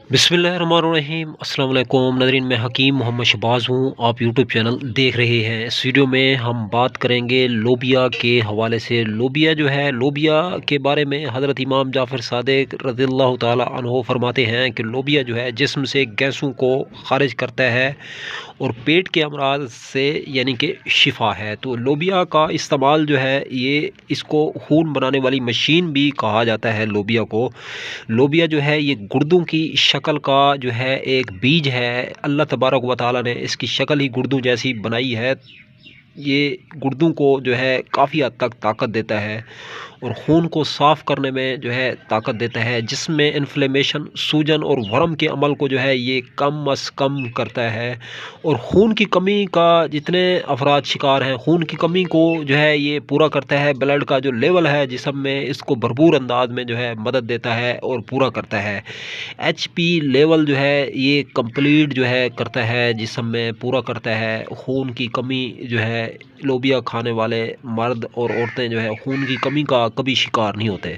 बिस्मिल्लाहिर्रहमानिर्रहीम अस्सलाम वालेकुम नाज़रीन, मैं हकीम मोहम्मद शहबाज हूँ। आप यूट्यूब चैनल देख रहे हैं। इस वीडियो में हम बात करेंगे लोबिया के हवाले से। लोबिया जो है, लोबिया के बारे में हज़रत इमाम जाफ़र सादिक रज़ियल्लाहु ताला अन्हो फरमाते हैं कि लोबिया जो है जिस्म से गैसों को ख़ारिज करता है और पेट के अमराज से यानी कि शिफा है। तो लोबिया का इस्तेमाल जो है, ये इसको खून बनाने वाली मशीन भी कहा जाता है। लोबिया को, लोबिया जो है ये गुर्दों की शक्ल का जो है एक बीज है। अल्लाह तबारक व तआला ने इसकी शक्ल ही गुर्दों जैसी बनाई है। ये गुर्दों को जो है काफ़ी हद तक ताकत देता है और खून को साफ़ करने में जो है ताकत देता है, जिसमें इन्फ्लेमेशन, सूजन और वर्म के अमल को जो है ये कम अज़ कम करता है। और खून की कमी का जितने अफराद शिकार हैं, खून की कमी को जो है ये पूरा करता है। ब्लड का जो लेवल है जिस्म में, इसको भरपूर अंदाज में जो है मदद देता है और पूरा करता है। एचपी लेवल जो है ये कंप्लीट जो है करता है, जिस्म में पूरा करता है। खून की कमी जो है, लोबिया खाने वाले मर्द और औरतें जो है खून की कमी का कभी शिकार नहीं होते।